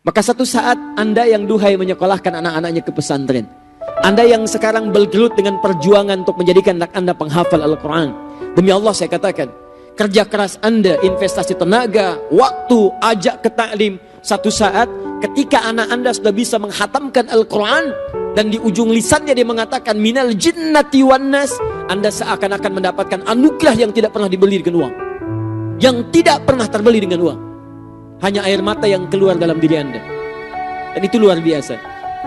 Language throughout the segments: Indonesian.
Maka satu saat Anda yang duhai menyekolahkan anak-anaknya ke pesantren, Anda yang sekarang bergelut dengan perjuangan untuk menjadikan anak Anda penghafal Al-Quran, demi Allah saya katakan, kerja keras Anda, investasi tenaga, waktu, ajak ke taklim, satu saat ketika anak Anda sudah bisa menghatamkan Al-Quran, dan di ujung lisannya dia mengatakan minal jinnati wan nas, Anda seakan-akan mendapatkan anugerah yang tidak pernah dibeli dengan uang, yang tidak pernah terbeli dengan uang. Hanya air mata yang keluar dalam diri Anda. Dan itu luar biasa.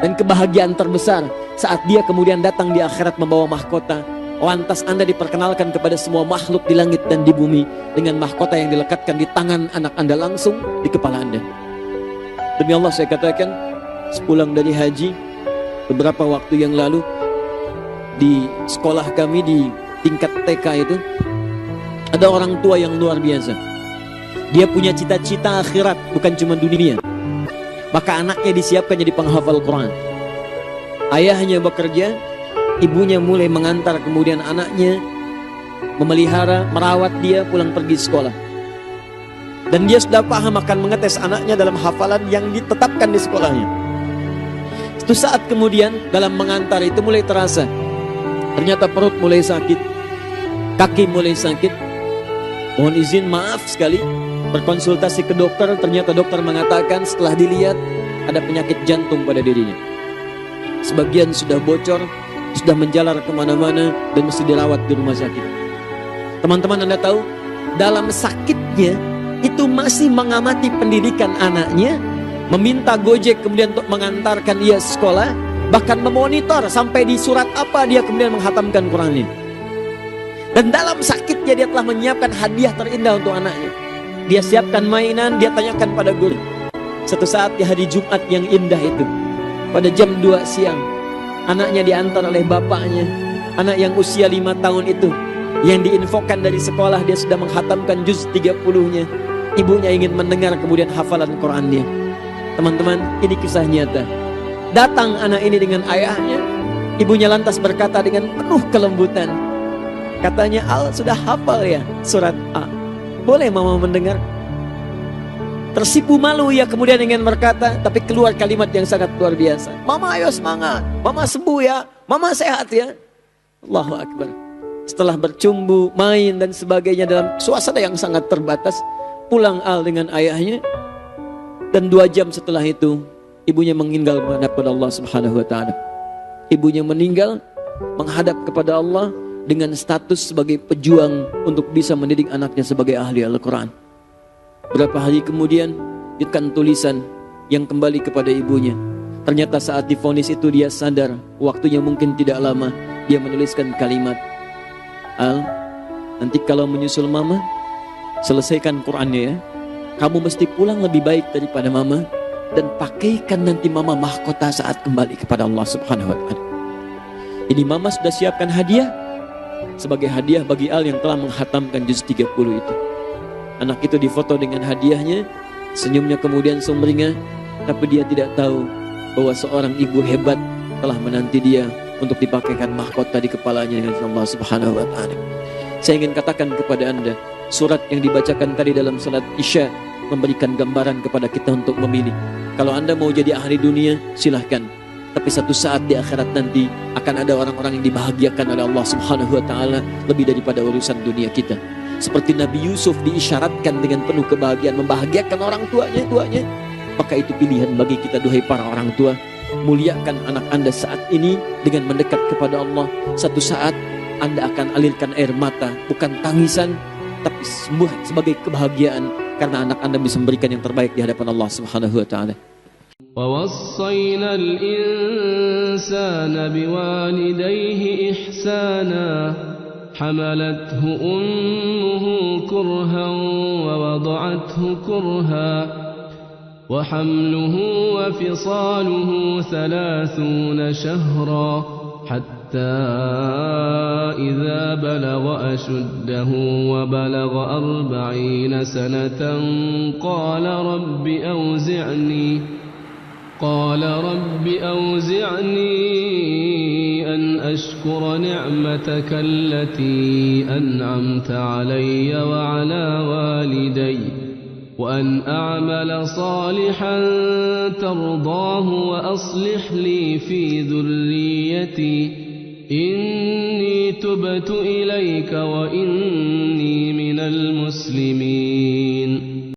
Dan kebahagiaan terbesar saat dia kemudian datang di akhirat membawa mahkota. Lantas Anda diperkenalkan kepada semua makhluk di langit dan di bumi dengan mahkota yang dilekatkan di tangan anak Anda langsung di kepala Anda. Demi Allah saya katakan, sepulang dari haji beberapa waktu yang lalu, di sekolah kami di tingkat TK itu ada orang tua yang luar biasa. Dia punya cita-cita akhirat, bukan cuma dunia. Maka anaknya disiapkan jadi penghafal Quran. Ayahnya bekerja, ibunya mulai mengantar kemudian anaknya, memelihara, merawat dia pulang pergi sekolah. Dan dia sudah paham akan mengetes anaknya dalam hafalan yang ditetapkan di sekolahnya. Suatu saat kemudian dalam mengantar itu mulai terasa, ternyata perut mulai sakit, kaki mulai sakit. Mohon izin maaf sekali, berkonsultasi ke dokter, ternyata dokter mengatakan setelah dilihat ada penyakit jantung pada dirinya. Sebagian sudah bocor, sudah menjalar kemana-mana dan mesti dirawat di rumah sakit. Teman-teman Anda tahu, dalam sakitnya itu masih mengamati pendidikan anaknya, meminta Gojek kemudian untuk mengantarkan ia sekolah, bahkan memonitor sampai di surat apa dia kemudian menghatamkan Qurannya. Dan dalam sakitnya dia telah menyiapkan hadiah terindah untuk anaknya. Dia siapkan mainan, dia tanyakan pada guru. Satu saat di hari Jumat yang indah itu, pada jam 2 siang, anaknya diantar oleh bapaknya. Anak yang usia 5 tahun itu, yang diinfokan dari sekolah dia sudah menghatamkan juz 30-nya. Ibunya ingin mendengar kemudian hafalan Qurannya. Teman-teman, ini kisah nyata. Datang anak ini dengan ayahnya, ibunya lantas berkata dengan penuh kelembutan, katanya, Al sudah hafal ya surat A, boleh mama mendengar? Tersipu malu ia kemudian ingin berkata, tapi keluar kalimat yang sangat luar biasa, mama ayo semangat, mama sembuh ya, mama sehat ya. Allahu Akbar. Setelah bercumbu, main dan sebagainya dalam suasana yang sangat terbatas, pulang Al dengan ayahnya. Dan 2 jam setelah itu ibunya meninggal menghadap kepada Allah Subhanahu wa ta'ala. Ibunya meninggal menghadap kepada Allah dengan status sebagai pejuang untuk bisa mendidik anaknya sebagai ahli Al-Quran. Berapa hari kemudian ditekan tulisan yang kembali kepada ibunya. Ternyata saat divonis itu dia sadar waktunya mungkin tidak lama. Dia menuliskan kalimat, Al, nanti kalau menyusul mama, selesaikan Qurannya ya. Kamu mesti pulang lebih baik daripada mama, dan pakaikan nanti mama mahkota saat kembali kepada Allah Subhanahu wa ta'ala. Ini mama sudah siapkan hadiah sebagai hadiah bagi Al yang telah menghatamkan juz 30 itu. Anak itu difoto dengan hadiahnya, senyumnya kemudian sumringah, tapi dia tidak tahu bahwa seorang ibu hebat telah menanti dia untuk dipakaikan mahkota di kepalanya dengan Allah Subhanahu wa ta'ala. Saya ingin katakan kepada Anda, surat yang dibacakan tadi dalam salat Isya memberikan gambaran kepada kita untuk memilih. Kalau Anda mau jadi ahli dunia, silahkan. Tapi satu saat di akhirat nanti akan ada orang-orang yang dibahagiakan oleh Allah Subhanahu wa ta'ala lebih daripada urusan dunia kita. Seperti Nabi Yusuf diisyaratkan dengan penuh kebahagiaan membahagiakan orang tuanya. Maka itu pilihan bagi kita, duhai para orang tua. Muliakan anak Anda saat ini dengan mendekat kepada Allah. Satu saat Anda akan alirkan air mata, bukan tangisan, tapi sebagai kebahagiaan karena anak Anda bisa memberikan yang terbaik di hadapan Allah Subhanahu wa ta'ala. وَوَصَّيْنَا الْإِنسَانَ بِوَالِدَيْهِ إِحْسَانًا حَمَلَتْهُ أُمُّهُ كُرْهًا وَوَضَعَتْهُ كُرْهًا وَحَمْلُهُ وَفِصَالُهُ 30 شهرا حتى إذا بلغ أشده وبلغ 40 سنة قال رب أوزعني أن أشكر نعمتك التي أنعمت علي وعلى والدي وأن أعمل صالحا ترضاه وأصلح لي في ذريتي إني تبت إليك وإني